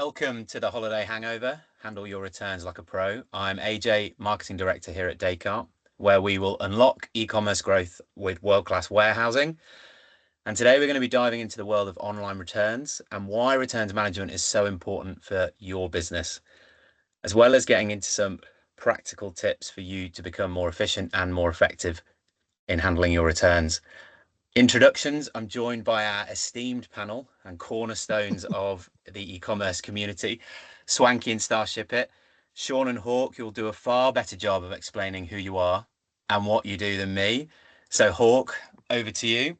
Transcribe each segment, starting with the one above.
Welcome to the Holiday Hangover. Handle your returns like a pro. I'm AJ, Marketing Director here at Descartes, where we will unlock e-commerce growth with world-class warehousing. And today we're going to be diving into the world of online returns and why returns management is so important for your business, as well as getting into some practical tips for you to become more efficient and more effective in handling your returns. Introductions. I'm joined by our esteemed panel and cornerstones of the e-commerce community, Swanky and Starshipit. Sean and Hawk, you'll do a far better job of explaining who you are and what you do than me. So Hawk, over to you.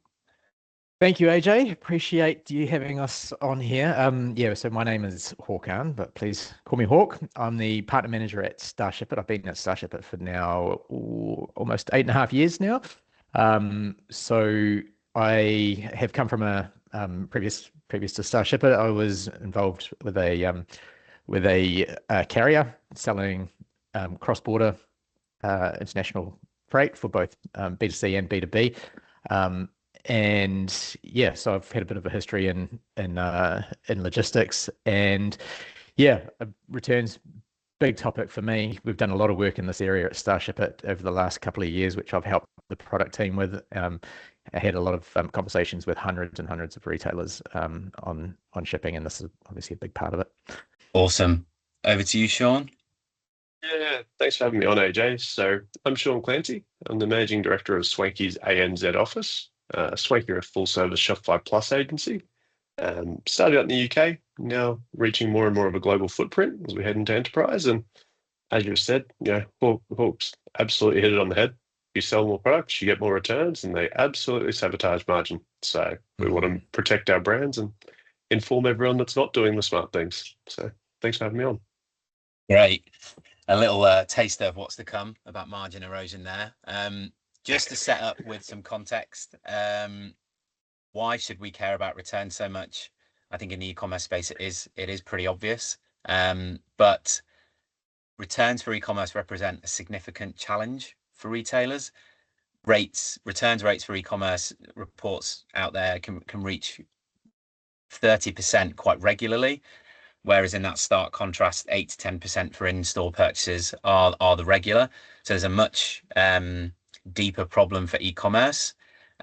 Thank you, AJ. Appreciate you having us on here. So my name is Hawkan, but please call me Hawk. I'm the partner manager at Starshipit. I've been at Starshipit for now almost 8.5 years now. So I have come from a previous to Starshipit. I was involved with a carrier selling cross-border international freight for both B2C and B2B. So I've had a bit of a history in logistics, and returns, big topic for me. We've done a lot of work in this area at Starshipit over the last couple of years, which I've helped the product team with. I had a lot of conversations with hundreds and hundreds of retailers on shipping, and this is obviously a big part of it. Awesome. Over to you, Sean. Yeah, thanks for having me on, AJ. So I'm Sean Clancy. I'm the Managing Director of Swanky's ANZ office. Swanky are a full-service Shopify Plus agency. Started out in the UK, now reaching more and more of a global footprint as we head into enterprise. And as you said, Hawks absolutely hit it on the head. You sell more products, you get more returns, and they absolutely sabotage margin. So we want to protect our brands and inform everyone that's not doing the smart things. So thanks for having me on. Great. A little taster of what's to come about margin erosion there. Just to set up with some context, why should we care about returns so much? I think in the e-commerce space, it is pretty obvious. But returns for e-commerce represent a significant challenge for retailers. Returns rates for e-commerce reports out there can reach 30% quite regularly, whereas in that stark contrast, 8 to 10% for in-store purchases are the regular. So there's a much deeper problem for e-commerce,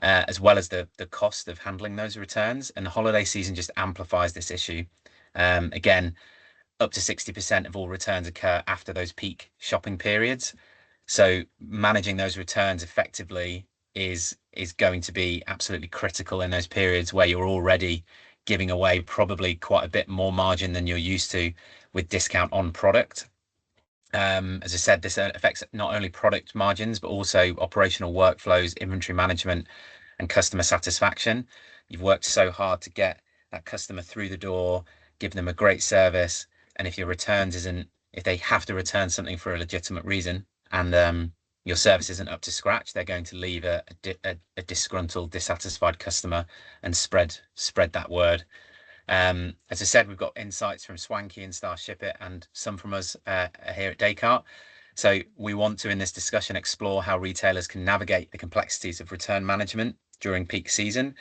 as well as the cost of handling those returns. And the holiday season just amplifies this issue. Again, up to 60% of all returns occur after those peak shopping periods. So managing those returns effectively is going to be absolutely critical in those periods where you're already giving away probably quite a bit more margin than you're used to with discount on product. As I said, this affects not only product margins, but also operational workflows, inventory management, and customer satisfaction. You've worked so hard to get that customer through the door, give them a great service. And if your returns if they have to return something for a legitimate reason and your service isn't up to scratch, they're going to leave a disgruntled, dissatisfied customer and spread that word. As I said, we've got insights from Swanky and Starshipit and some from us here at Descartes. So we want to, in this discussion, explore how retailers can navigate the complexities of return management during peak season,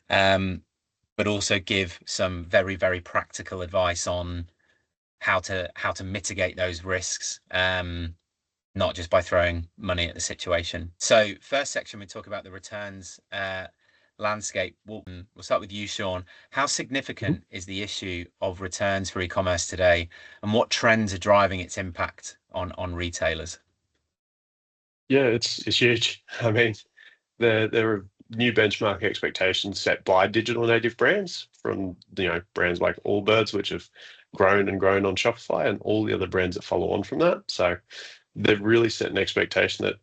but also give some very, very practical advice on how to mitigate those risks, not just by throwing money at the situation. So first section, we talk about the returns landscape. We'll start with you, Sean. How significant is the issue of returns for e-commerce today, and what trends are driving its impact on retailers? Yeah, it's huge. I mean, there are new benchmark expectations set by digital native brands from brands like Allbirds, which have grown and grown on Shopify, and all the other brands that follow on from that. So they've really set an expectation that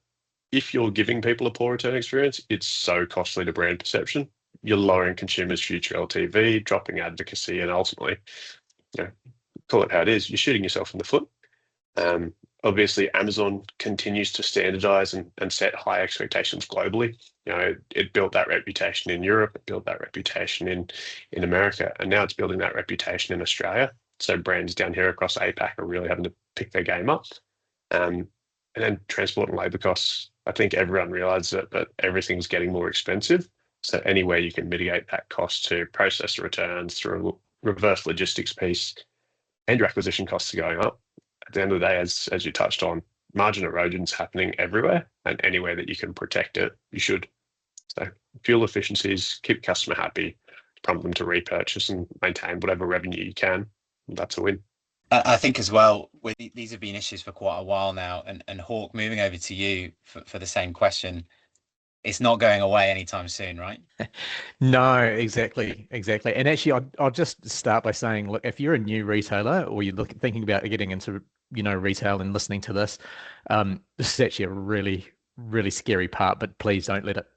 if you're giving people a poor return experience, it's so costly to brand perception. You're lowering consumers' future LTV, dropping advocacy, and ultimately, call it how it is, you're shooting yourself in the foot. Obviously, Amazon continues to standardize and set high expectations globally. It built that reputation in Europe, it built that reputation in America, and now it's building that reputation in Australia. So brands down here across APAC are really having to pick their game up. And then transport and labor costs, I think everyone realizes it, but everything's getting more expensive. So anywhere you can mitigate that cost to process returns through a reverse logistics piece and your acquisition costs are going up. At the end of the day, as you touched on, margin erosion is happening everywhere, and anywhere that you can protect it, you should. So fuel efficiencies, keep customer happy, prompt them to repurchase and maintain whatever revenue you can. That's a win. I think as well, these have been issues for quite a while now. And Hawk, moving over to you for the same question, it's not going away anytime soon, right? No, exactly. And actually, I'll just start by saying, look, if you're a new retailer or you're thinking about getting into, retail and listening to this, this is actually a really, really scary part. But please don't let it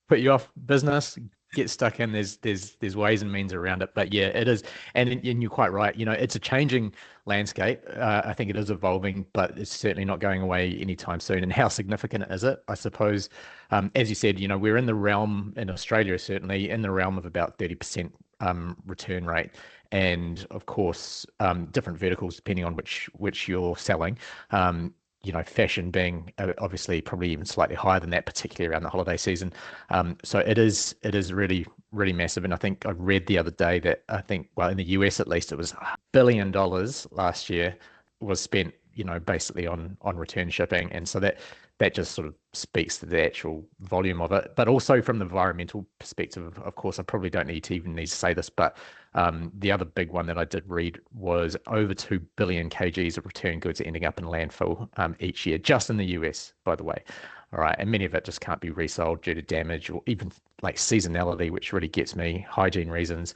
put you off business. Get stuck in. There's ways and means around it. But yeah, it is, and you're quite right. It's a changing landscape. I think it is evolving, but it's certainly not going away anytime soon. And how significant is it? I suppose, as you said, we're in the realm in Australia, certainly in the realm of about 30% return rate. And of course, different verticals depending on which you're selling. Fashion being obviously probably even slightly higher than that, particularly around the holiday season. So it is really, really massive. And I think I read the other day that in the US at least, it was $1 billion last year was spent, basically on return shipping. And so that just sort of speaks to the actual volume of it. But also from the environmental perspective, of course, I probably don't need to say this, but the other big one that I did read was over 2 billion kgs of return goods ending up in landfill each year, just in the US, by the way. All right. And many of it just can't be resold due to damage or even like seasonality, which really gets me, hygiene reasons.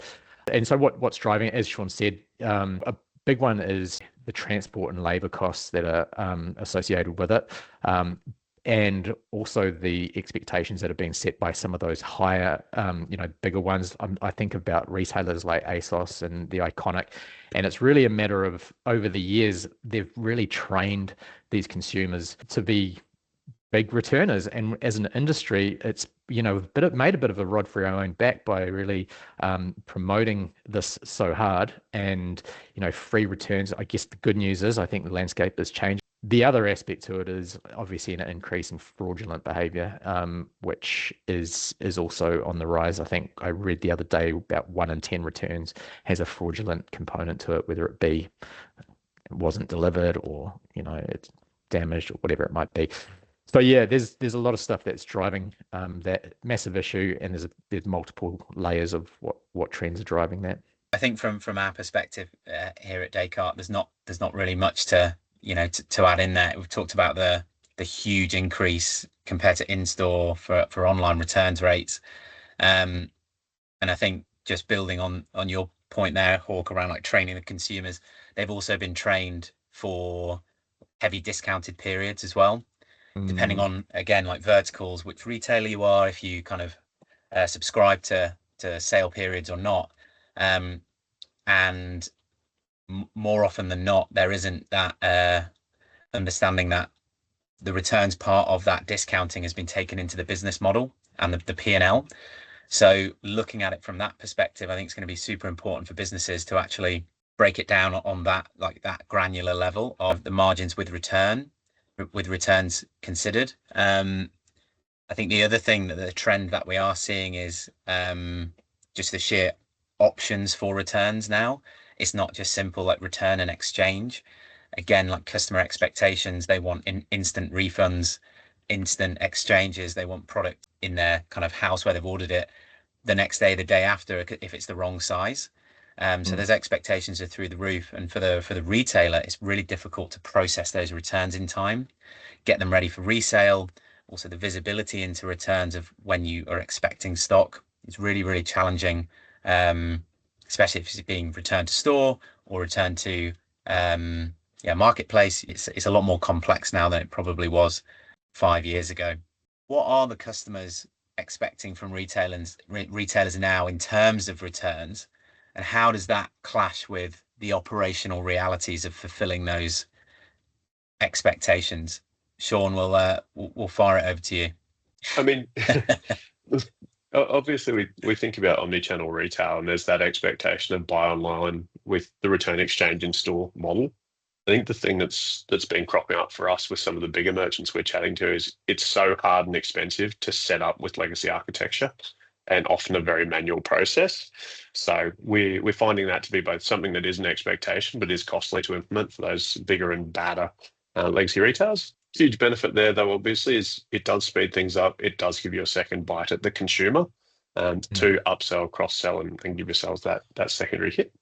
And so what's driving it, as Sean said, a big one is the transport and labor costs that are associated with it. And also the expectations that are being set by some of those higher, bigger ones. I think about retailers like ASOS and the Iconic, and it's really a matter of over the years, they've really trained these consumers to be big returners. And as an industry, it's, made a bit of a rod for our own back by really promoting this so hard and, free returns. I guess the good news is I think the landscape has changed. The other aspect to it is obviously an increase in fraudulent behavior, which is also on the rise. I think I read the other day about 1 in 10 returns has a fraudulent component to it, whether it be it wasn't delivered or, it's damaged or whatever it might be. So yeah, there's a lot of stuff that's driving that massive issue, and there's multiple layers of what trends are driving that. I think from our perspective here at Descartes, there's not really much to add in there. We've talked about the huge increase compared to in-store for online returns rates, and I think just building on your point there, Hawk, around like training the consumers, they've also been trained for heavy discounted periods as well. Depending on, again, like verticals, which retailer you are, if you kind of subscribe to sale periods or not. And more often than not, there isn't that understanding that the returns part of that discounting has been taken into the business model and the P&L. So looking at it from that perspective, I think it's going to be super important for businesses to actually break it down on that, like that granular level of the margins with returns considered. I think the other thing that the trend that we are seeing is just the sheer options for returns now. It's not just simple like return and exchange. Again, like customer expectations, they want instant refunds, instant exchanges. They want product in their kind of house where they've ordered it the next day, the day after, if it's the wrong size. So those expectations are through the roof, and for the retailer, it's really difficult to process those returns in time, get them ready for resale. Also, the visibility into returns of when you are expecting stock is really, really challenging, especially if it's being returned to store or returned to marketplace. It's a lot more complex now than it probably was 5 years ago. What are the customers expecting from retailers now in terms of returns? And how does that clash with the operational realities of fulfilling those expectations? Sean, we'll fire it over to you. I mean, obviously we think about omni-channel retail, and there's that expectation of buy online with the return exchange in store model. I think the thing that's been cropping up for us with some of the bigger merchants we're chatting to is it's so hard and expensive to set up with legacy architecture. and often a very manual process. So we're finding that to be both something that is an expectation, but is costly to implement for those bigger and badder legacy retailers. Huge benefit there, though, obviously, is it does speed things up. It does give you a second bite at the consumer to upsell, cross-sell, and give yourselves that secondary hit.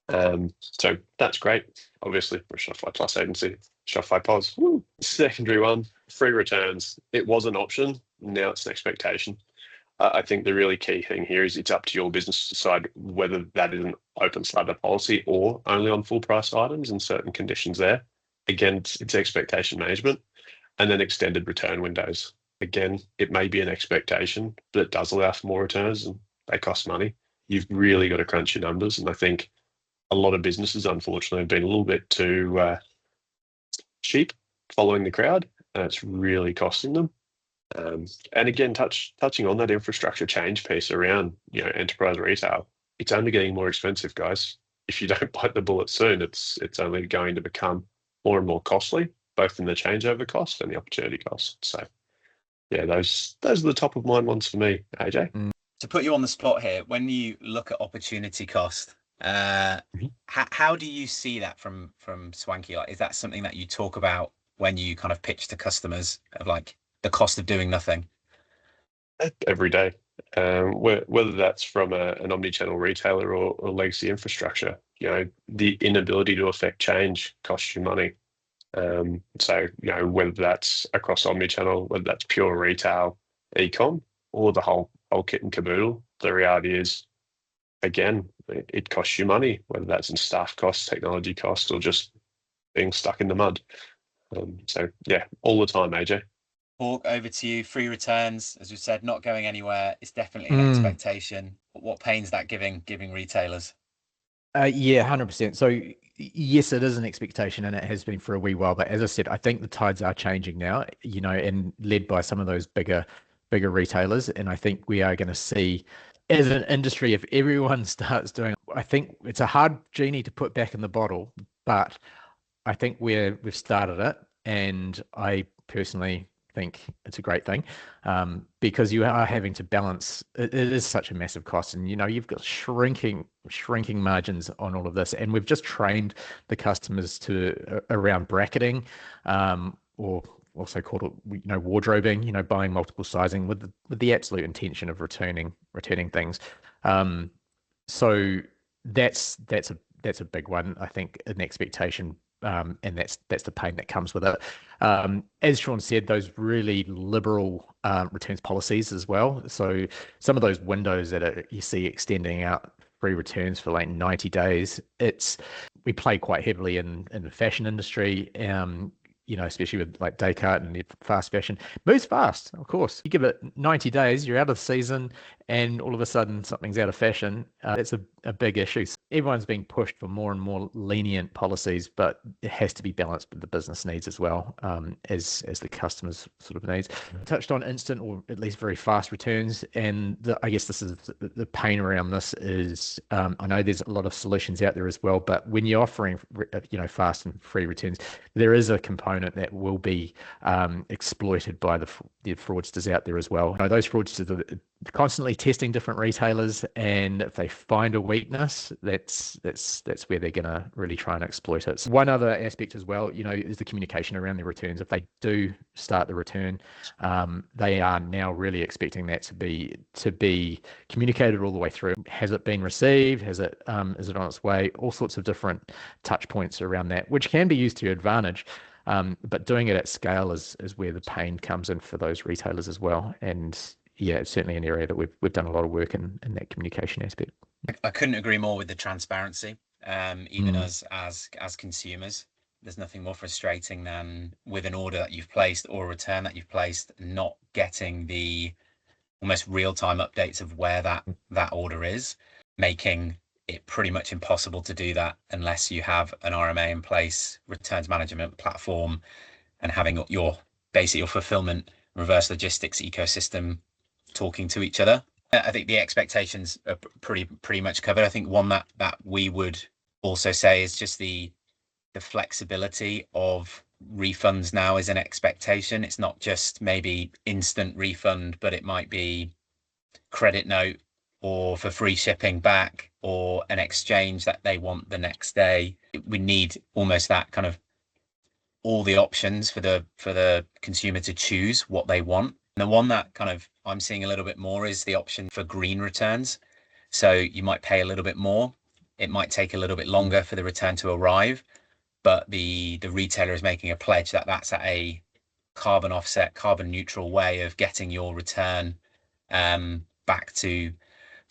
So that's great. Obviously, for a Shopify Plus agency, Shopify POS. Woo. Secondary one, free returns. It was an option. Now it's an expectation. I think the really key thing here is it's up to your business to decide whether that is an open slather policy or only on full price items and certain conditions there. Again, it's expectation management. And then extended return windows. Again, it may be an expectation, but it does allow for more returns and they cost money. You've really got to crunch your numbers. And I think a lot of businesses, unfortunately, have been a little bit too cheap following the crowd, and it's really costing them. And again, touching on that infrastructure change piece around enterprise retail, it's only getting more expensive, guys. If you don't bite the bullet soon, it's only going to become more and more costly, both in the changeover cost and the opportunity cost. So, yeah, those are the top of mind ones for me, AJ. To put you on the spot here, when you look at opportunity cost, how do you see that from Swanky? Like, is that something that you talk about when you kind of pitch to customers of like the cost of doing nothing? Every day, whether that's from an omni-channel retailer or legacy infrastructure, the inability to affect change costs you money. So whether that's across omni-channel, whether that's pure retail, e-com, or the whole kit and caboodle, the reality is, again, it costs you money, whether that's in staff costs, technology costs, or just being stuck in the mud. So yeah, all the time, AJ. Hawk, over to you. Free returns, as we said, not going anywhere. It's definitely an expectation. What pain's that giving retailers? Yeah, 100%. So yes, it is an expectation, and it has been for a wee while. But as I said, I think the tides are changing now. And led by some of those bigger retailers. And I think we are going to see, as an industry, if everyone starts doing, I think it's a hard genie to put back in the bottle, but I think we've started it, and I personally think it's a great thing, because you are having to balance. It is such a massive cost, and you've got shrinking margins on all of this, and we've just trained the customers to around bracketing, or also called wardrobing, buying multiple sizing with the absolute intention of returning things. So that's a big one. I think an expectation. And that's the pain that comes with it. As Sean said, those really liberal returns policies as well. So some of those windows that you see extending out free returns for like 90 days, we play quite heavily in the fashion industry. Especially with like Descartes and fast fashion, moves fast, of course. You give it 90 days, you're out of season, and all of a sudden something's out of fashion. It's a big issue. Everyone's being pushed for more and more lenient policies, but it has to be balanced with the business needs as well, as the customers' sort of needs. Touched on instant or at least very fast returns, and I guess this is the pain around this is, I know there's a lot of solutions out there as well, but when you're offering fast and free returns, there is a component that will be exploited by the fraudsters out there as well. Those fraudsters are constantly testing different retailers, and if they find a weakness, that's where they're going to really try and exploit it. So one other aspect as well, is the communication around the returns. If they do start the return, they are now really expecting that to be communicated all the way through. Has it been received? Is it on its way? All sorts of different touch points around that, which can be used to your advantage. But doing it at scale is where the pain comes in for those retailers as well. And yeah, it's certainly an area that we've done a lot of work in that communication aspect. I couldn't agree more with the transparency. Even us as consumers, there's nothing more frustrating than with an order that you've placed or a return that you've placed, not getting the almost real-time updates of where that order is, making it pretty much impossible to do that unless you have an RMA in place, returns management platform, and having your fulfillment reverse logistics ecosystem talking to each other. I think the expectations are pretty much covered. I think one that we would also say is just the flexibility of refunds now is an expectation. It's not just maybe instant refund, but it might be credit note or for free shipping back or an exchange that they want the next day. We need almost that kind of all the options for the consumer to choose what they want. And the one that kind of I'm seeing a little bit more is the option for green returns. So you might pay a little bit more. It might take a little bit longer for the return to arrive, but the retailer is making a pledge that that's at a carbon offset, carbon neutral way of getting your return back to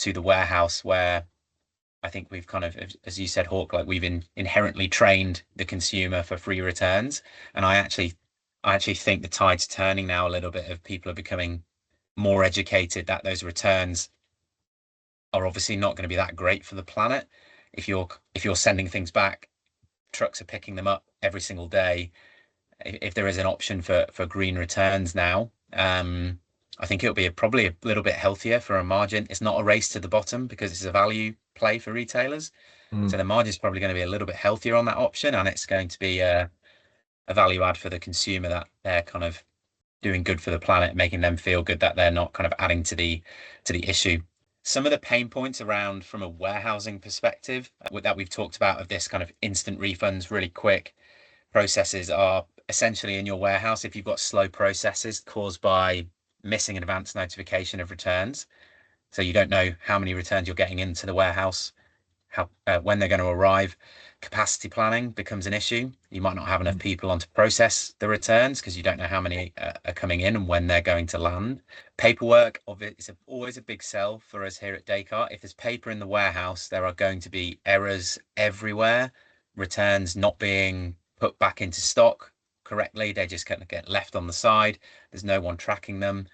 the warehouse, where I think we've kind of, as you said, Hawk, like we've inherently trained the consumer for free returns. And I actually think the tide's turning now a little bit, of people are becoming more educated that those returns are obviously not going to be that great for the planet. If you're sending things back, trucks are picking them up every single day. If there is an option for green returns now, I think it'll be probably a little bit healthier for a margin. It's not a race to the bottom because it's a value play for retailers. So the margin is probably going to be a little bit healthier on that option, and it's going to be a value add for the consumer, that they're kind of doing good for the planet, making them feel good that they're not kind of adding to the issue. Some of the pain points around from a warehousing perspective that we've talked about, of this kind of instant refunds, really quick processes, are essentially in your warehouse. If you've got slow processes caused by missing an advance notification of returns, so you don't know how many returns you're getting into the warehouse, how when they're going to arrive, capacity planning becomes an issue. You might not have enough people on to process the returns because you don't know how many are coming in and when they're going to land. Paperwork is always a big sell for us here at Descartes. If there's paper in the warehouse, there are going to be errors everywhere, returns not being put back into stock correctly. They just kind of get left on the side. There's no one tracking them.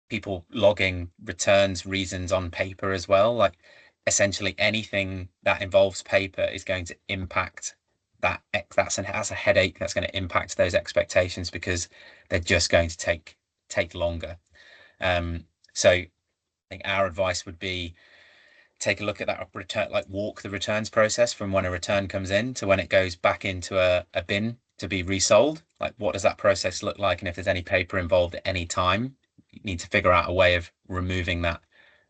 People logging returns reasons on paper as well. Like, essentially anything that involves paper is going to impact that. That's a headache. That's going to impact those expectations because they're just going to take longer. So I think our advice would be, take a look at that return, like walk the returns process from when a return comes in to when it goes back into a bin to be resold. Like, what does that process look like? And if there's any paper involved at any time, you need to figure out a way of removing that,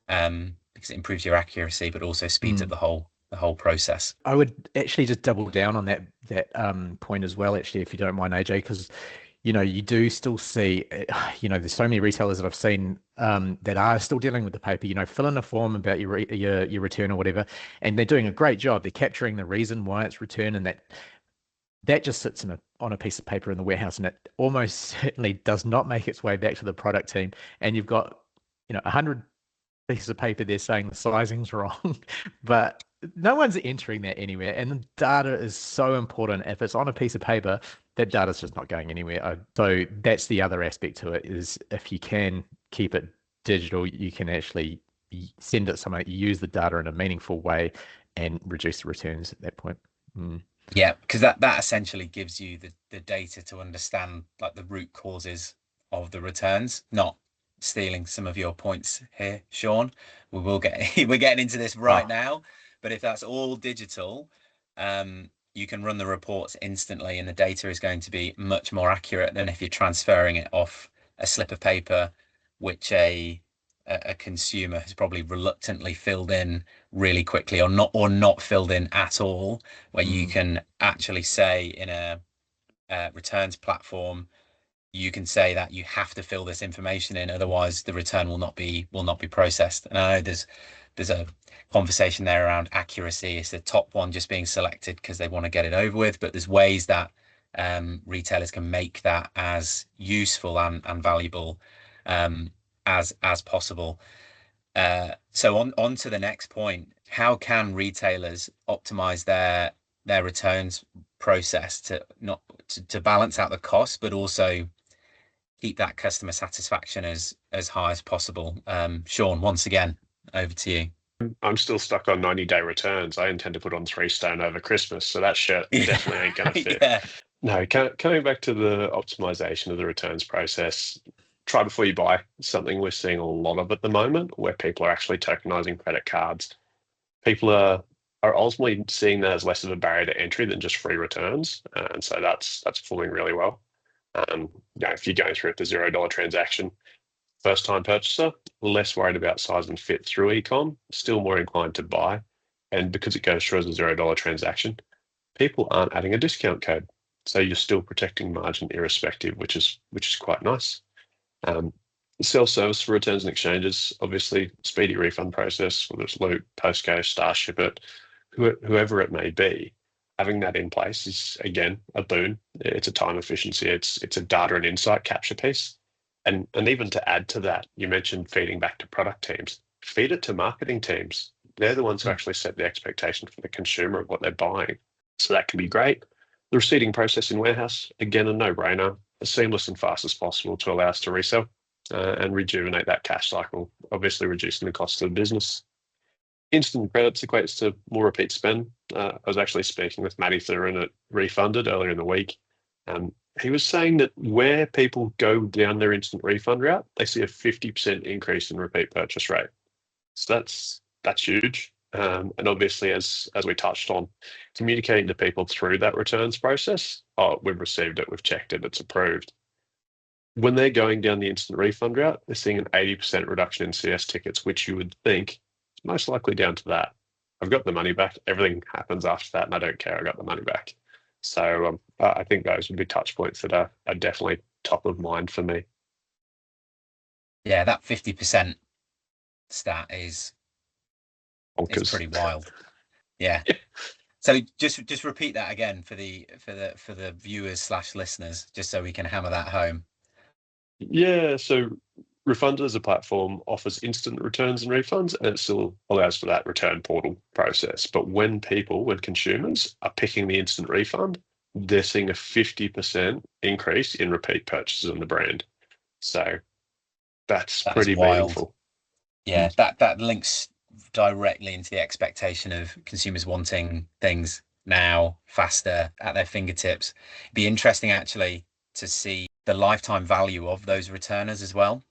because it improves your accuracy, but also speeds up the whole process. I would actually just double down on that point as well, actually, if you don't mind, AJ, because you do still see, there's so many retailers that I've seen that are still dealing with the paper. Fill in a form about your return or whatever, and they're doing a great job. They're capturing the reason why it's returned, and that just sits on a piece of paper in the warehouse, and it almost certainly does not make its way back to the product team. And you've got 100 pieces of paper there saying the sizing's wrong, but no one's entering that anywhere. And the data is so important. If it's on a piece of paper, that data's just not going anywhere. So that's the other aspect to it, is if you can keep it digital, you can actually send it somewhere, use the data in a meaningful way and reduce the returns at that point. Yeah, because that essentially gives you the data to understand like the root causes of the returns. Not stealing some of your points here, Sean. We're getting into this right now, but if that's all digital, you can run the reports instantly, and the data is going to be much more accurate than if you're transferring it off a slip of paper, which a consumer has probably reluctantly filled in really quickly, or not filled in at all, where you can actually say in a returns platform, you can say that you have to fill this information in, otherwise the return will not be processed. And I know there's a conversation there around accuracy. It's the top one just being selected because they want to get it over with, but there's ways that retailers can make that as useful and valuable as possible. So on to the next point, how can retailers optimize their returns process to balance out the cost, but also keep that customer satisfaction as high as possible? Sean, once again, over to you. I'm still stuck on 90-day returns. I intend to put on 3 stone over Christmas, so that shirt definitely ain't going to fit. Yeah. No, coming back to the optimization of the returns process, try before you buy. Something we're seeing a lot of at the moment, where people are actually tokenizing credit cards. People are ultimately seeing that as less of a barrier to entry than just free returns, and so that's performing really well. If you're going through with the $0 transaction, first-time purchaser, less worried about size and fit through e-com, still more inclined to buy. And because it goes through as a $0 transaction, people aren't adding a discount code. So you're still protecting margin irrespective, which is quite nice. Self-service for returns and exchanges, obviously speedy refund process, whether it's Loop, Postco, Starshipit, whoever it may be. Having that in place is, again, a boon. It's a time efficiency. It's a data and insight capture piece. And even to add to that, you mentioned feeding back to product teams. Feed it to marketing teams. They're the ones who actually set the expectation for the consumer of what they're buying. So that can be great. The receipting process in warehouse, again, a no-brainer, as seamless and fast as possible to allow us to resell and rejuvenate that cash cycle, obviously reducing the cost of the business. Instant credits equates to more repeat spend. I was actually speaking with Matty Thurin at Refunded earlier in the week. He was saying that where people go down their instant refund route, they see a 50% increase in repeat purchase rate. So that's huge. And obviously, as we touched on, communicating to people through that returns process, we've received it, we've checked it, it's approved. When they're going down the instant refund route, they're seeing an 80% reduction in CS tickets, which you would think is most likely down to that. I've got the money back. Everything happens after that, and I don't care. I got the money back. So I think those would be touch points that are definitely top of mind for me. Yeah, that 50% stat is pretty wild. Yeah. So just repeat that again for the viewers / listeners, just so we can hammer that home. Yeah, so Refunded as a platform offers instant returns and refunds, and it still allows for that return portal process. But when consumers are picking the instant refund, they're seeing a 50% increase in repeat purchases on the brand. So that's pretty meaningful. Yeah, that links directly into the expectation of consumers wanting things now, faster, at their fingertips. It'd be interesting actually to see the lifetime value of those returners as well.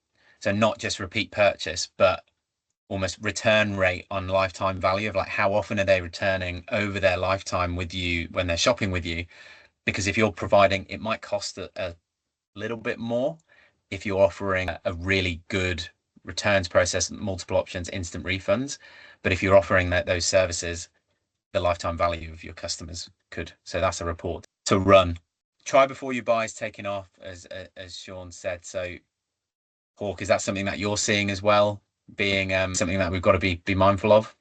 So not just repeat purchase, but almost return rate on lifetime value of like how often are they returning over their lifetime with you when they're shopping with you. Because if you're providing, it might cost a little bit more if you're offering a really good returns process, multiple options, instant refunds. But if you're offering those services, the lifetime value of your customers could. So that's a report to run. Try before you buy is taking off, as Sean said. So, Hawk, is that something that you're seeing as well, being something that we've got to be mindful of?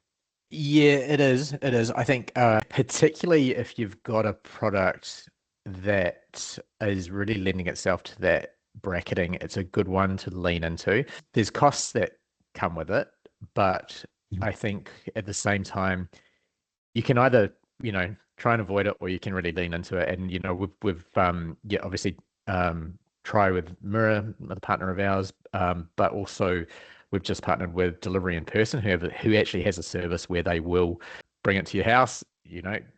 Yeah, it is. It is. I think particularly if you've got a product that is really lending itself to that bracketing, it's a good one to lean into. There's costs that come with it, but I think at the same time, you can either, try and avoid it, or you can really lean into it. And, we've obviously try with Mirror, a partner of ours, but also we've just partnered with Delivery in Person, who actually has a service where they will bring it to your house.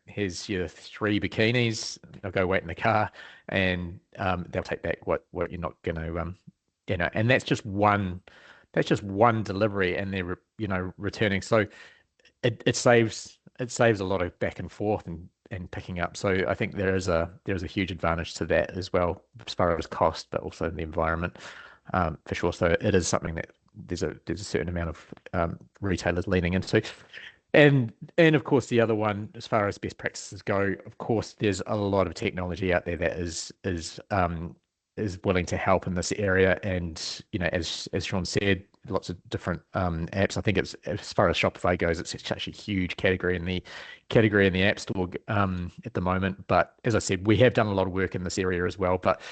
Here's your 3 bikinis. They'll go wait in the car, and they'll take back what you're not going to, and that's just one delivery, and they're returning. So it saves a lot of back and forth and picking up. So I think there's a huge advantage to that as well, as far as cost, but also the environment, for sure. So it is something that there's a certain amount of retailers leaning into. And of course, the other one, as far as best practices go, of course, there's a lot of technology out there that is willing to help in this area. And as Sean said, lots of different apps. I think it's, as far as Shopify goes, it's such a huge category in the App Store at the moment. But as I said, we have done a lot of work in this area as well. But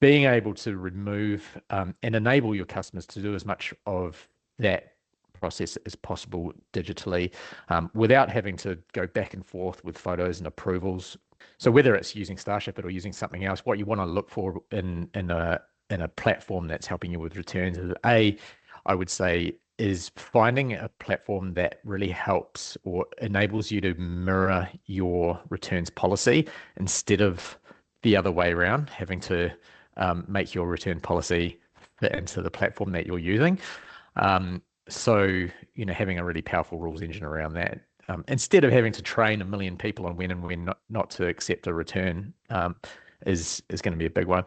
being able to remove and enable your customers to do as much of that process as possible digitally, without having to go back and forth with photos and approvals. So whether it's using Starshipit or using something else, what you want to look for in a platform that's helping you with returns is, I would say, is finding a platform that really helps or enables you to mirror your returns policy instead of the other way around, having to make your return policy fit into the platform that you're using. So, having a really powerful rules engine around that, instead of having to train 1 million people on when and when not to accept a return, is going to be a big one.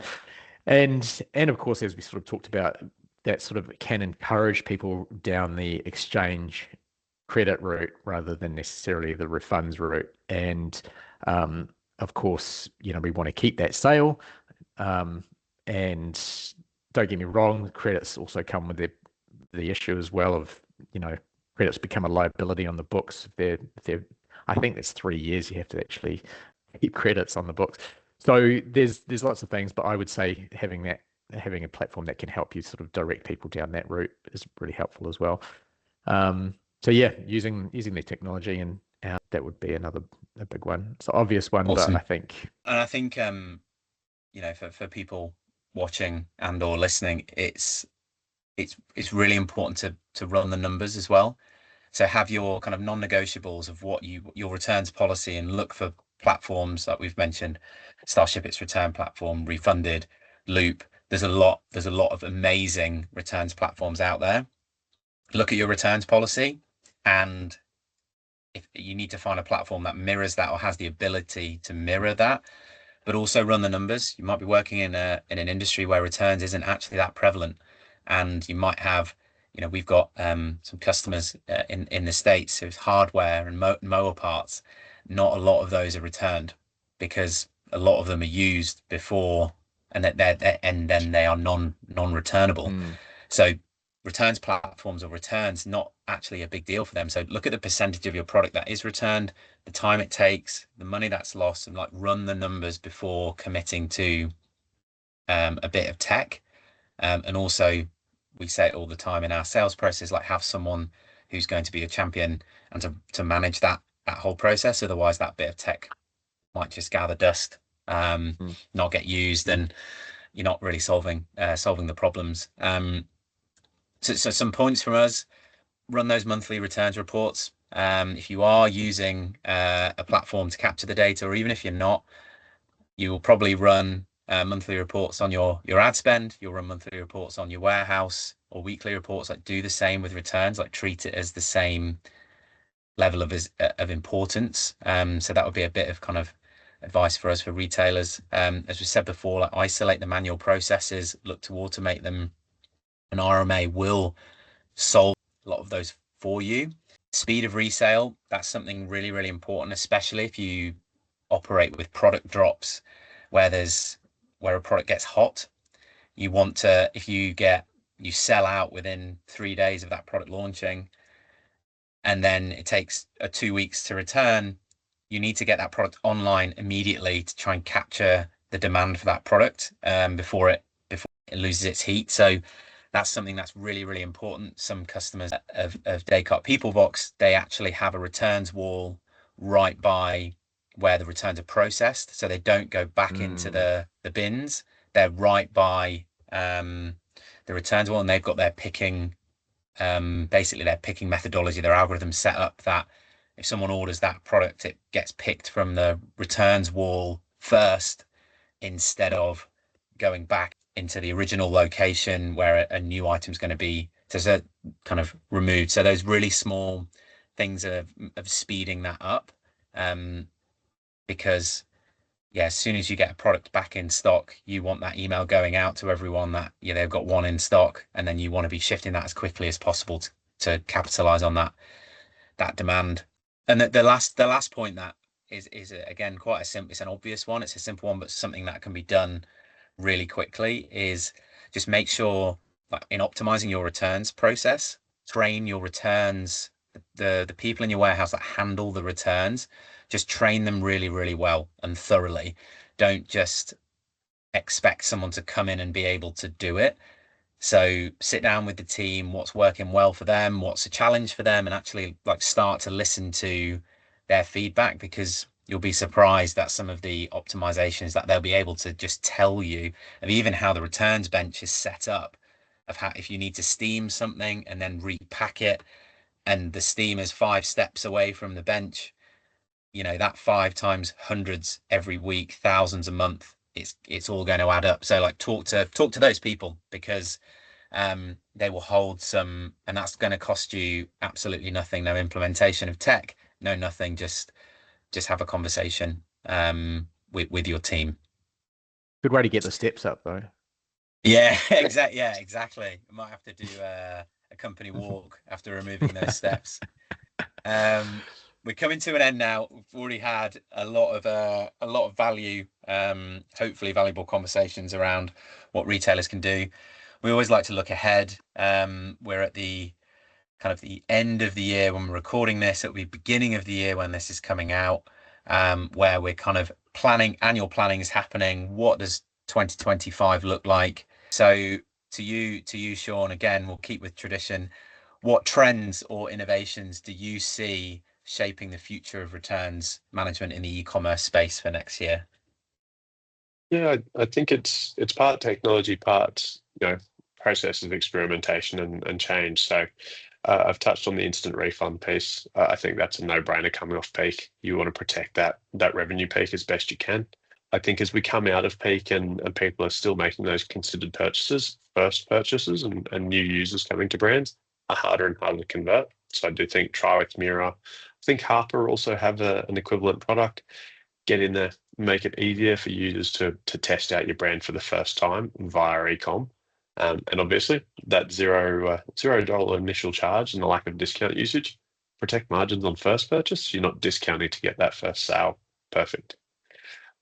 And of course, as we sort of talked about, that sort of can encourage people down the exchange credit route rather than necessarily the refunds route. And of course, we want to keep that sale. And don't get me wrong, credits also come with the issue as well of, credits become a liability on the books. I think it's 3 years you have to actually keep credits on the books. So there's lots of things, but I would say having a platform that can help you sort of direct people down that route is really helpful as well. So yeah, using the technology and that would be a big one. It's an obvious one, Awesome. but I think for people watching and or listening, it's really important to run the numbers as well. So have your kind of non-negotiables of what your returns policy, and look for platforms that we've mentioned: Starshipit's return platform, Refunded, Loop. There's a lot of amazing returns platforms out there. Look at your returns policy, and if you need to find a platform that mirrors that or has the ability to mirror that, but also run the numbers. You might be working in an industry where returns isn't actually that prevalent, and you might have, we've got some customers in the States who's hardware and mower parts. Not a lot of those are returned because a lot of them are used before, and then they are non-returnable. So returns platforms or returns not actually a big deal for them. So look at the percentage of your product that is returned, the time it takes, the money that's lost, and run the numbers before committing to a bit of tech. And also, we say it all the time in our sales process, have someone who's going to be a champion and to manage that whole process. Otherwise, that bit of tech might just gather dust, not get used, and you're not really solving the problems. So some points from us: run those monthly returns reports. If you are using a platform to capture the data, or even if you're not, you will probably run monthly reports on your ad spend. You'll run monthly reports on your warehouse, or weekly reports. Do the same with returns. Treat it as the same level of importance. So that would be a bit of kind of advice for us for retailers. As we said before, isolate the manual processes, look to automate them. An RMA will solve a lot of those for you. Speed of resale, that's something really, really important, especially if you operate with product drops where a product gets hot. You want to, if you sell out within 3 days of that product launching, and then it takes 2 weeks to return, you need to get that product online immediately to try and capture the demand for that product before it loses its heat. So that's something that's really, really important. Some customers of Descartes Peoplebox, they actually have a returns wall right by where the returns are processed, so they don't go back into the bins. They're right by the returns wall, and they've got their picking, basically their picking methodology, their algorithm set up that if someone orders that product, it gets picked from the returns wall first instead of going back into the original location where a new item is going to be kind of removed. So those really small things of speeding that up, because as soon as you get a product back in stock, you want that email going out to everyone that they've got one in stock, and then you want to be shifting that as quickly as possible to capitalize on that demand. And the last point that is again quite it's an obvious one, it's a simple one, but something that can be done really quickly is just make sure in optimizing your returns process, train your returns, the people in your warehouse that handle the returns, just train them really, really well and thoroughly. Don't just expect someone to come in and be able to do it. So sit down with the team, what's working well for them, what's a challenge for them, and actually start to listen to their feedback, because you'll be surprised at some of the optimizations that they'll be able to just tell you, of even how the returns bench is set up, of how if you need to steam something and then repack it, and the steam is 5 steps away from the bench, that 5 times hundreds every week, thousands a month, it's all going to add up. So talk to those people, because they will hold some, and that's going to cost you absolutely nothing. No implementation of tech, no nothing. Just have a conversation with your team. Good way to get the steps up, though. Yeah, exactly. Yeah, exactly. I might have to do a company walk after removing those steps. We're coming to an end now. We've already had a lot of value, hopefully valuable conversations around what retailers can do. We always like to look ahead. We're at the kind of the end of the year when we're recording this. It'll be beginning of the year when this is coming out, where we're kind of planning. Annual planning is happening. What does 2025 look like? So to you, Sean, again, we'll keep with tradition. What trends or innovations do you see shaping the future of returns management in the e-commerce space for next year? Yeah, I think it's part technology, part process of experimentation and change. So I've touched on the instant refund piece. I think that's a no-brainer coming off peak. You want to protect that revenue peak as best you can. I think as we come out of peak and people are still making those considered purchases, first purchases, and new users coming to brands are harder and harder to convert. So I do think try with Mira. I think Harper also have an equivalent product. Get in there, make it easier for users to test out your brand for the first time via ecom. And obviously that $0 initial charge and the lack of discount usage, protect margins on first purchase. You're not discounting to get that first sale. Perfect.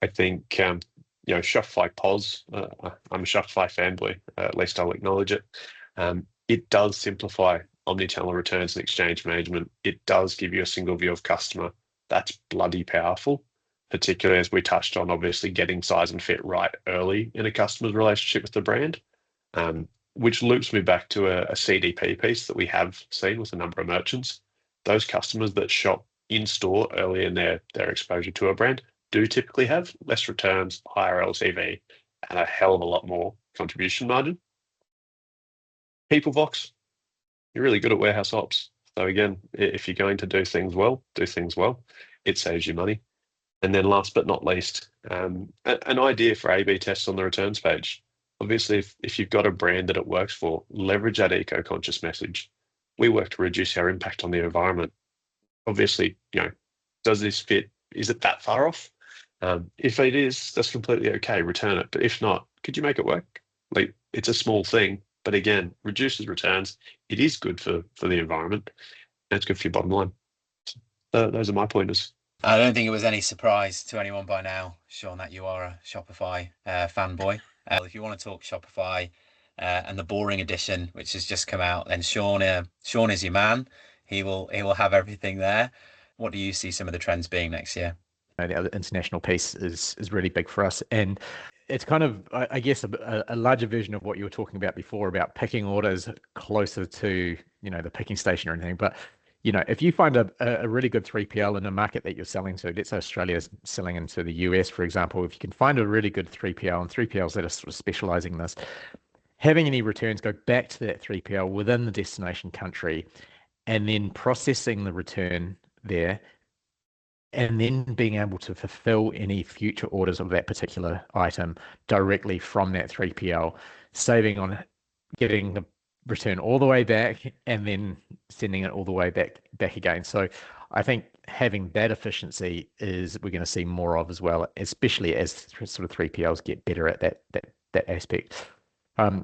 I think Shopify POS. I'm a Shopify fanboy. At least I'll acknowledge it. It does simplify omnichannel returns and exchange management. It does give you a single view of customer. That's bloody powerful, particularly as we touched on, obviously getting size and fit right early in a customer's relationship with the brand, which loops me back to a CDP piece that we have seen with a number of merchants. Those customers that shop in store early in their exposure to a brand do typically have less returns, higher LTV, and a hell of a lot more contribution margin. Peoplevox, you're really good at warehouse ops. So again, if you're going to do things well. It saves you money. And then last but not least, an idea for A/B tests on the returns page. Obviously, if you've got a brand that it works for, leverage that eco-conscious message. We work to reduce our impact on the environment. Obviously, does this fit? Is it that far off? If it is, that's completely okay. Return it. But if not, could you make it work? Like, it's a small thing, but again, reduces returns. It is good for the environment, and it's good for your bottom line. So, those are my pointers. I don't think it was any surprise to anyone by now, Sean, that you are a Shopify fanboy. If you want to talk Shopify and the boring edition, which has just come out, then Sean is your man. He will have everything there. What do you see some of the trends being next year? The other international piece is really big for us, and it's kind of, I guess, a larger version of what you were talking about before about picking orders closer to the picking station or anything. But if you find a really good 3PL in a market that you're selling to, let's say Australia's selling into the US, for example, if you can find a really good 3PL and 3PLs that are sort of specializing in this, having any returns go back to that 3PL within the destination country, and then processing the return there, and then being able to fulfill any future orders of that particular item directly from that 3PL, saving on getting the return all the way back and then sending it all the way back again. So I think having that efficiency is we're going to see more of as well, especially as sort of 3PLs get better at that aspect.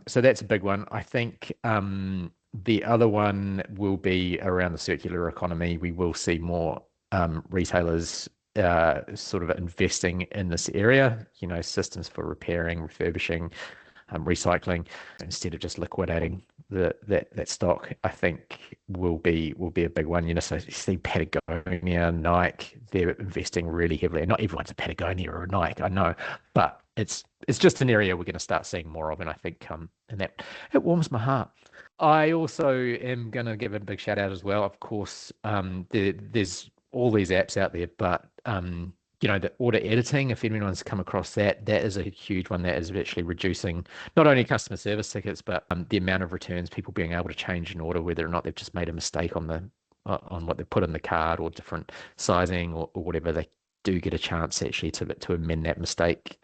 So that's a big one. I think the other one will be around the circular economy. We will see more retailers sort of investing in this area, systems for repairing, refurbishing, recycling, instead of just liquidating that stock. I think will be a big one. So you see Patagonia, Nike, they're investing really heavily. Not everyone's a Patagonia or a Nike, I know, but it's just an area we're going to start seeing more of, and I think and that it warms my heart. I also am going to give a big shout out as well. Of course, there's all these apps out there, but the order editing, if anyone's come across that is a huge one that is actually reducing not only customer service tickets, but the amount of returns, people being able to change an order, whether or not they've just made a mistake on what they put in the card or different sizing or whatever. They do get a chance actually to amend that mistake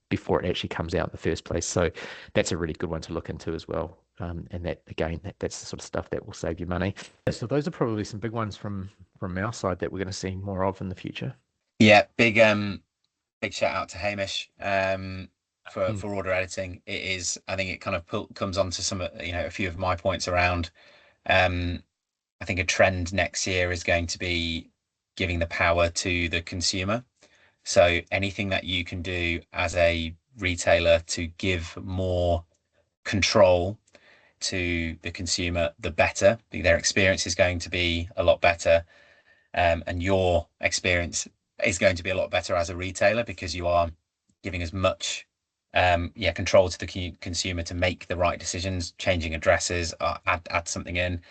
before it actually comes out in the first place. So that's a really good one to look into as well. And that, again, that's the sort of stuff that will save you money. So those are probably some big ones from our side that we're going to see more of in the future. Yeah, big shout out to Hamish. for order editing. It is, I think it kind of comes on to some, a few of my points around, I think a trend next year is going to be giving the power to the consumer. So anything that you can do as a retailer to give more control to the consumer, the better. Their experience is going to be a lot better. And your experience is going to be a lot better as a retailer because you are giving as much control to the consumer to make the right decisions, changing addresses, add something in.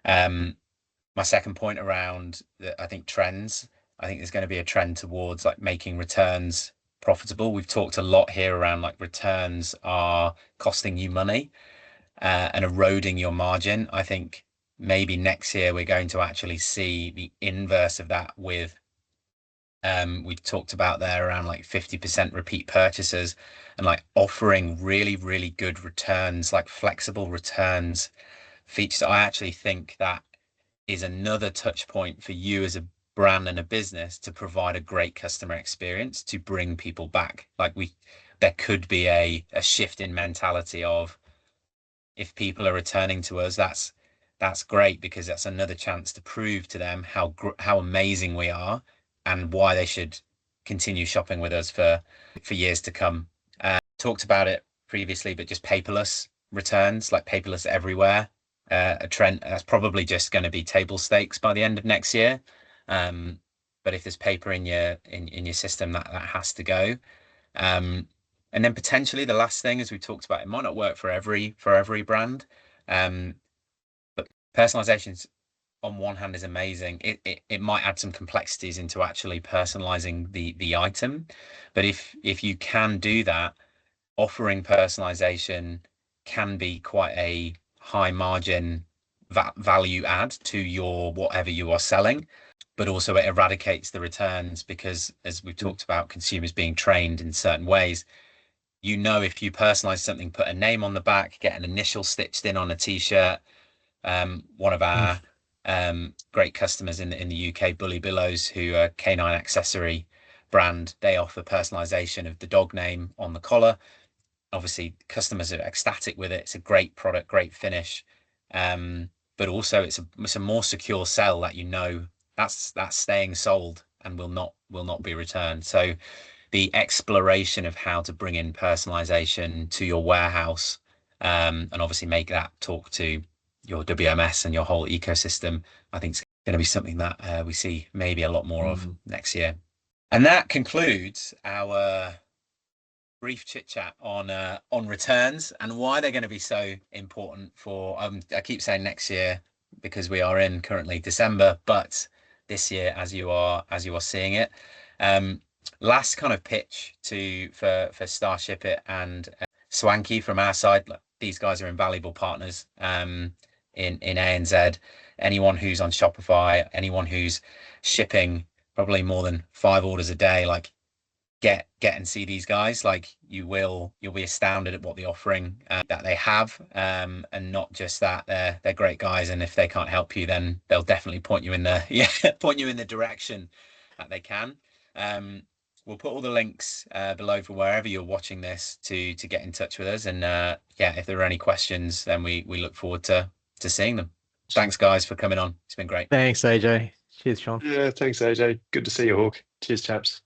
My second point around I think trends, I think there's going to be a trend towards like making returns profitable. We've talked a lot here around like returns are costing you money and eroding your margin. I think maybe next year we're going to actually see the inverse of that with we've talked about there around like 50% repeat purchases and like offering really, really good returns, like flexible returns features. I actually think that is another touch point for you as a brand and a business to provide a great customer experience to bring people back. Like there could be a shift in mentality of if people are returning to us, that's great because that's another chance to prove to them how amazing we are and why they should continue shopping with us for years to come. Talked about it previously, but just paperless returns, like paperless everywhere. A trend that's probably just going to be table stakes by the end of next year. But if there's paper in your system, that has to go. And then potentially the last thing, as we talked about, it might not work for every brand. But personalizations on one hand is amazing. It might add some complexities into actually personalizing the item. But if you can do that, offering personalization can be quite a high margin value add to your whatever you are selling, but also it eradicates the returns because as we've talked about consumers being trained in certain ways, if you personalize something, put a name on the back, get an initial stitched in on a t-shirt. One of our great customers in the UK, Bully Billows, who are canine accessory brand, they offer personalization of the dog name on the collar. Obviously customers are ecstatic with it. It's a great product, great finish, but also it's a more secure sell that that's staying sold and will not be returned. So the exploration of how to bring in personalization to your warehouse and obviously make that talk to your WMS and your whole ecosystem, I think it's going to be something that we see maybe a lot more of next year. And that concludes our brief chit chat on returns and why they're going to be so important for I keep saying next year because we are in currently December, but this year as you are seeing it. Last kind of pitch for Starshipit and Swanky from our side. These guys are invaluable partners in ANZ. Anyone who's on Shopify, anyone who's shipping probably more than 5 orders a day, like get and see these guys. Like you'll be astounded at what the offering that they have, and not just that they're great guys, and if they can't help you, then they'll definitely point you in the direction that they can. We'll put all the links below for wherever you're watching this to get in touch with us, and if there are any questions, then we look forward to seeing them. Thanks guys for coming on. It's been great. Thanks AJ. Cheers Sean. Yeah, thanks AJ. Good to see you, Hawk. Cheers chaps.